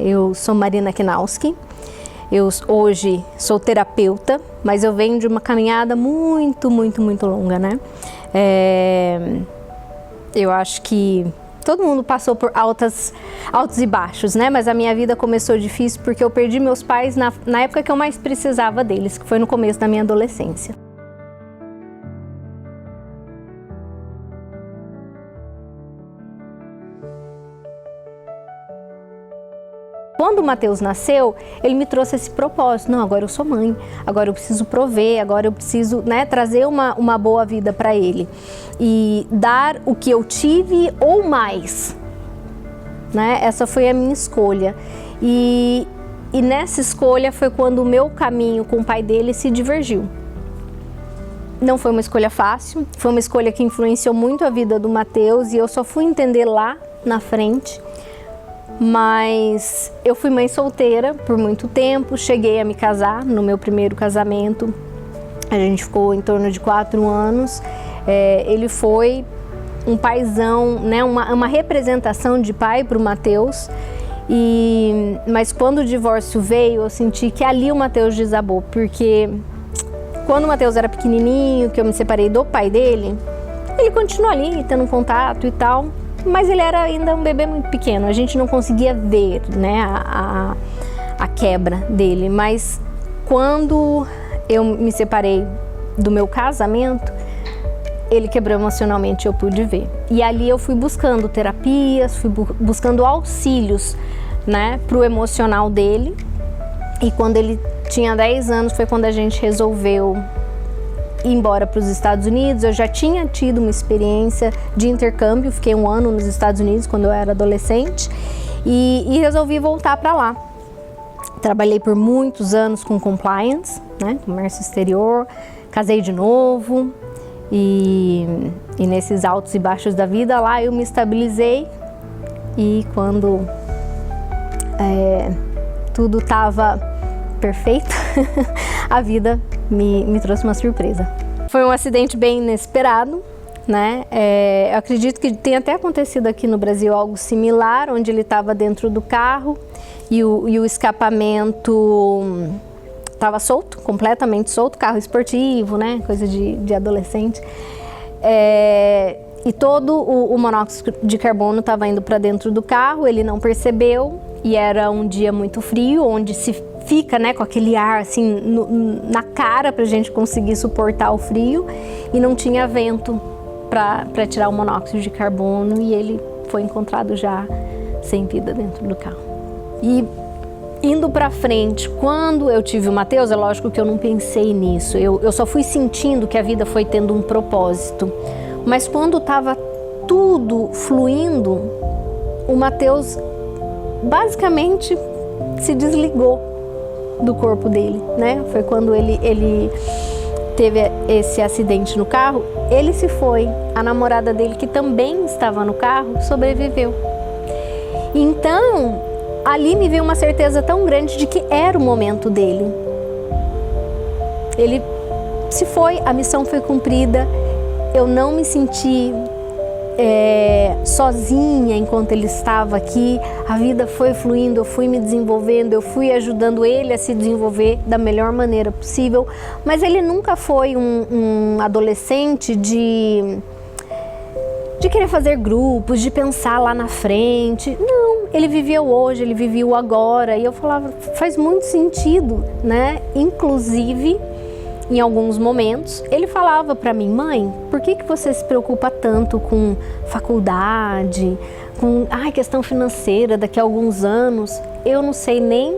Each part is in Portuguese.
Eu sou Marina Kinalski, eu hoje sou terapeuta, mas eu venho de uma caminhada muito longa, né? Eu acho que todo mundo passou por altos e baixos, né? Mas a minha vida começou difícil porque eu perdi meus pais na época que eu mais precisava deles, que foi no começo da minha adolescência. Quando o Matheus nasceu, ele me trouxe esse propósito. Não, agora eu sou mãe, agora eu preciso prover, agora eu preciso, né, trazer uma boa vida para ele. E dar o que eu tive ou mais. Né? Essa foi a minha escolha. E nessa escolha foi quando o meu caminho com o pai dele se divergiu. Não foi uma escolha fácil, foi uma escolha que influenciou muito a vida do Matheus e eu só fui entender lá na frente. Mas eu fui mãe solteira por muito tempo, cheguei a me casar no meu primeiro casamento, a gente ficou em torno de 4 anos, ele foi um paizão, né, uma representação de pai para o Matheus, mas quando o divórcio veio eu senti que ali o Matheus desabou, porque quando o Matheus era pequenininho, que eu me separei do pai dele, ele continuou ali tendo contato e tal. Mas ele era ainda um bebê muito pequeno, a gente não conseguia ver, né, a quebra dele. Mas quando eu me separei do meu casamento, ele quebrou emocionalmente, eu pude ver. E ali eu fui buscando terapias, fui buscando auxílios, né, para o emocional dele. E quando ele tinha 10 anos foi quando a gente resolveu ir embora para os Estados Unidos. Eu já tinha tido uma experiência de intercâmbio, fiquei 1 ano nos Estados Unidos quando eu era adolescente e resolvi voltar para lá. Trabalhei por muitos anos com compliance, né, comércio exterior, casei de novo e nesses altos e baixos da vida lá eu me estabilizei e quando tudo estava perfeito, a vida me trouxe uma surpresa. Foi um acidente bem inesperado, né? Eu acredito que tenha até acontecido aqui no Brasil algo similar, onde ele estava dentro do carro e o escapamento estava solto, completamente solto, carro esportivo, né? Coisa de adolescente. E todo o monóxido de carbono estava indo para dentro do carro, ele não percebeu e era um dia muito frio, onde se fica, né, com aquele ar assim na cara para a gente conseguir suportar o frio e não tinha vento para tirar o monóxido de carbono e ele foi encontrado já sem vida dentro do carro. E indo para frente, quando eu tive o Matheus, é lógico que eu não pensei nisso, eu só fui sentindo que a vida foi tendo um propósito, mas quando estava tudo fluindo, o Matheus basicamente se desligou do corpo dele, né? Foi quando ele teve esse acidente no carro, ele se foi, a namorada dele, que também estava no carro, sobreviveu. Então, ali me veio uma certeza tão grande de que era o momento dele. Ele se foi, a missão foi cumprida, eu não me senti sozinha enquanto ele estava aqui, a vida foi fluindo, eu fui me desenvolvendo, eu fui ajudando ele a se desenvolver da melhor maneira possível, mas ele nunca foi um adolescente de querer fazer grupos, de pensar lá na frente. Não, ele vivia o hoje, ele vivia o agora, e eu falava, faz muito sentido, né? Inclusive, em alguns momentos, ele falava para mim, mãe, por que você se preocupa tanto com faculdade, com questão financeira daqui a alguns anos? Eu não sei nem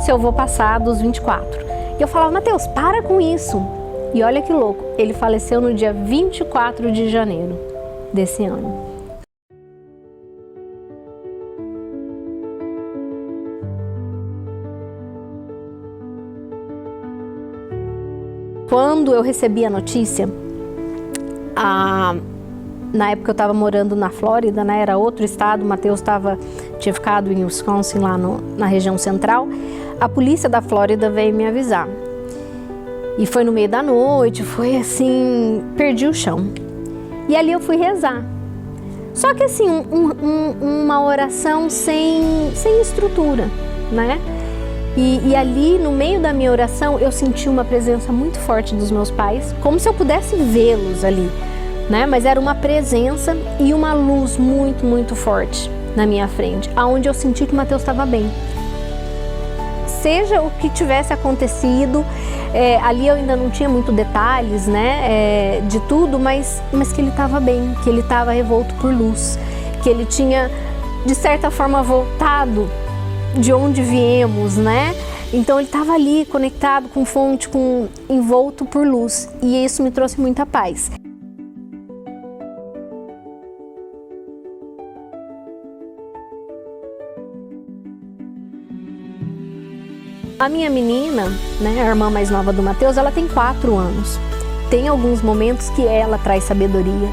se eu vou passar dos 24. E eu falava, Matheus, para com isso. E olha que louco, ele faleceu no dia 24 de janeiro desse ano. Quando eu recebi a notícia, na época eu estava morando na Flórida, né, era outro estado, o Matheus tinha ficado em Wisconsin, lá na região central, a polícia da Flórida veio me avisar. E foi no meio da noite, foi assim, perdi o chão. E ali eu fui rezar. Só que assim, uma oração sem estrutura, né? E ali, no meio da minha oração, eu senti uma presença muito forte dos meus pais, como se eu pudesse vê-los ali, né? Mas era uma presença e uma luz muito, muito forte na minha frente, aonde eu senti que o Mateus estava bem. Seja o que tivesse acontecido, ali eu ainda não tinha muito detalhes, né, de tudo, mas que ele estava bem, que ele estava revolto por luz, que ele tinha, de certa forma, voltado de onde viemos, né? Então ele estava ali conectado com fonte, envolto por luz, e isso me trouxe muita paz. A minha menina, né, a irmã mais nova do Mateus, ela tem 4 anos. Tem alguns momentos que ela traz sabedoria,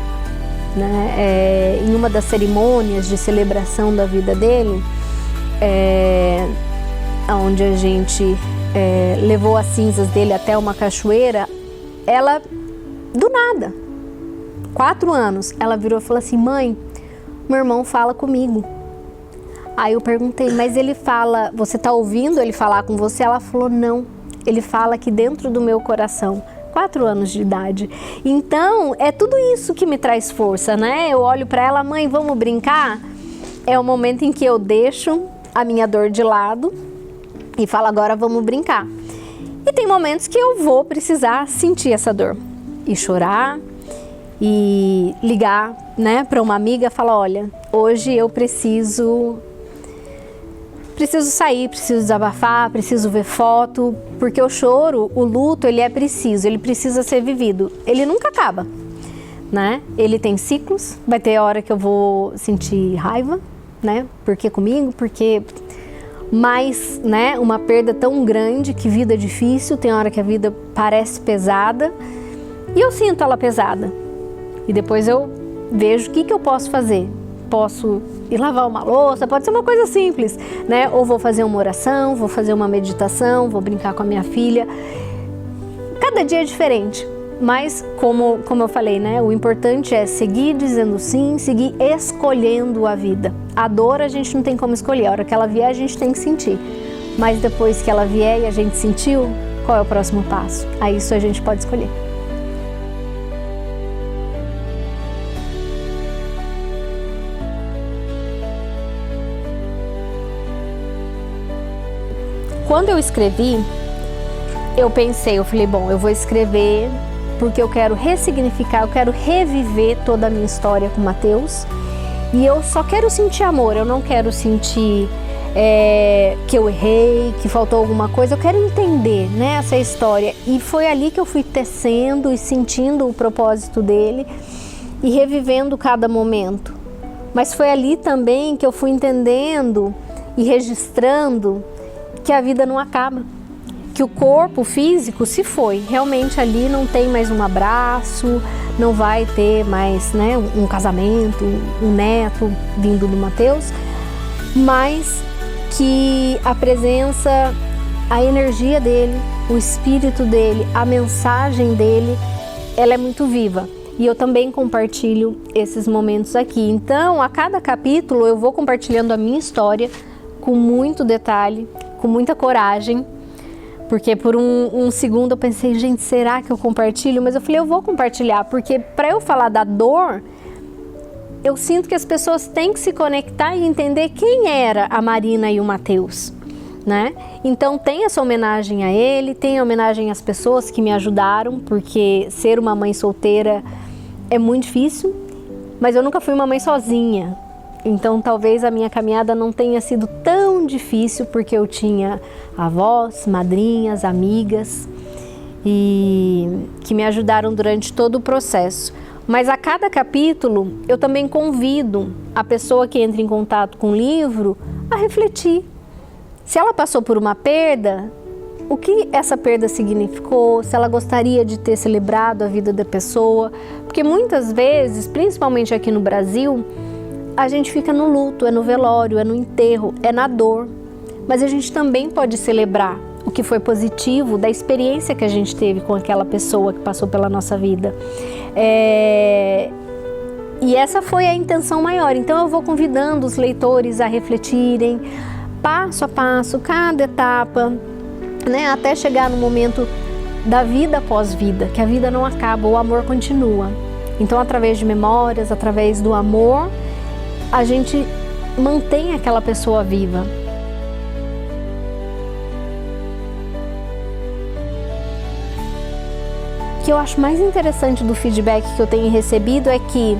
né? Em uma das cerimônias de celebração da vida dele, onde a gente levou as cinzas dele até uma cachoeira, ela, do nada, 4 anos, ela virou e falou assim: mãe, meu irmão fala comigo. Aí eu perguntei, mas ele fala, você tá ouvindo ele falar com você? Ela falou, não, ele fala aqui dentro do meu coração. 4 anos de idade. Então, é tudo isso que me traz força, né? Eu olho para ela, mãe, vamos brincar? É o momento em que eu deixo a minha dor de lado e falo, agora vamos brincar. E tem momentos que eu vou precisar sentir essa dor e chorar e ligar, né, para uma amiga e falar, olha, hoje eu preciso sair, preciso desabafar, preciso ver foto, porque o choro, o luto, ele precisa ser vivido. Ele nunca acaba, né? Ele tem ciclos, vai ter hora que eu vou sentir raiva, né? Porque comigo, porque mais, né, uma perda tão grande, que vida difícil, tem hora que a vida parece pesada, e eu sinto ela pesada. E depois eu vejo o que eu posso fazer. Posso ir lavar uma louça, pode ser uma coisa simples, né? Ou vou fazer uma oração, vou fazer uma meditação, vou brincar com a minha filha. Cada dia é diferente, mas como eu falei, né? O importante é seguir dizendo sim, seguir escolhendo a vida. A dor a gente não tem como escolher, a hora que ela vier a gente tem que sentir. Mas depois que ela vier e a gente sentiu, qual é o próximo passo? Aí isso a gente pode escolher. Quando eu escrevi, eu falei, bom, eu vou escrever porque eu quero ressignificar, eu quero reviver toda a minha história com o Mateus, e eu só quero sentir amor, eu não quero sentir que eu errei, que faltou alguma coisa, eu quero entender, né, essa história. E foi ali que eu fui tecendo e sentindo o propósito dele e revivendo cada momento. Mas foi ali também que eu fui entendendo e registrando que a vida não acaba, que o corpo físico se foi, realmente ali não tem mais um abraço, não vai ter mais, né, um casamento, um neto vindo do Mateus, mas que a presença, a energia dele, o espírito dele, a mensagem dele, ela é muito viva. E eu também compartilho esses momentos aqui. Então, a cada capítulo eu vou compartilhando a minha história com muito detalhe, com muita coragem, porque por um segundo eu pensei, gente, será que eu compartilho? Mas eu falei, eu vou compartilhar, porque para eu falar da dor, eu sinto que as pessoas têm que se conectar e entender quem era a Marina e o Mateus, né? Então tem essa homenagem a ele, tem a homenagem às pessoas que me ajudaram, porque ser uma mãe solteira é muito difícil, mas eu nunca fui uma mãe sozinha. Então talvez a minha caminhada não tenha sido tão difícil, porque eu tinha avós, madrinhas, amigas e que me ajudaram durante todo o processo. Mas a cada capítulo eu também convido a pessoa que entra em contato com o livro a refletir. Se ela passou por uma perda, o que essa perda significou, se ela gostaria de ter celebrado a vida da pessoa, porque muitas vezes, principalmente aqui no Brasil, a gente fica no luto, é no velório, é no enterro, é na dor. Mas a gente também pode celebrar o que foi positivo da experiência que a gente teve com aquela pessoa que passou pela nossa vida. E essa foi a intenção maior. Então eu vou convidando os leitores a refletirem passo a passo, cada etapa, né, até chegar no momento da vida após vida, que a vida não acaba, o amor continua. Então, através de memórias, através do amor, a gente mantém aquela pessoa viva. O que eu acho mais interessante do feedback que eu tenho recebido é que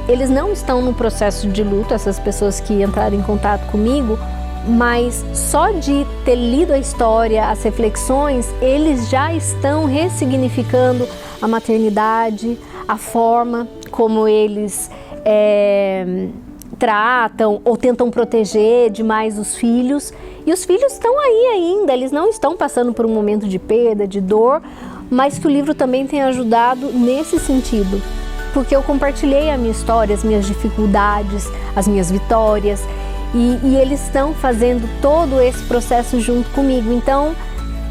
eles não estão no processo de luto, essas pessoas que entraram em contato comigo, mas só de ter lido a história, as reflexões, eles já estão ressignificando a maternidade, a forma como eles tratam ou tentam proteger demais os filhos. E os filhos estão aí ainda, eles não estão passando por um momento de perda, de dor, mas que o livro também tem ajudado nesse sentido. Porque eu compartilhei a minha história, as minhas dificuldades, as minhas vitórias, e eles estão fazendo todo esse processo junto comigo. Então,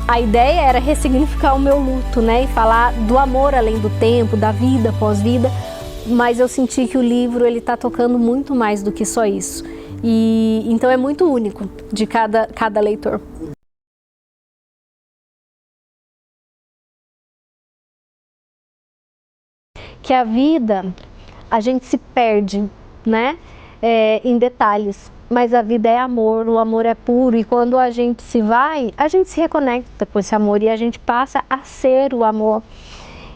a ideia era ressignificar o meu luto, né? E falar do amor além do tempo, da vida após vida, mas eu senti que o livro ele está tocando muito mais do que só isso. E então é muito único de cada leitor. Que a vida, a gente se perde, né? Em detalhes, mas a vida é amor, o amor é puro, e quando a gente se vai, a gente se reconecta com esse amor e a gente passa a ser o amor.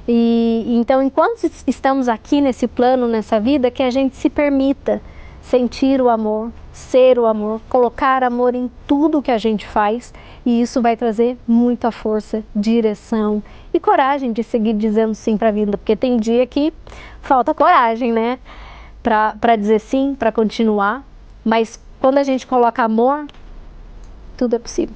E então, enquanto estamos aqui nesse plano, nessa vida, que a gente se permita sentir o amor, ser o amor, colocar amor em tudo que a gente faz, e isso vai trazer muita força, direção e coragem de seguir dizendo sim para a vida, porque tem dia que falta coragem, né? Para dizer sim, para continuar, mas quando a gente coloca amor, tudo é possível.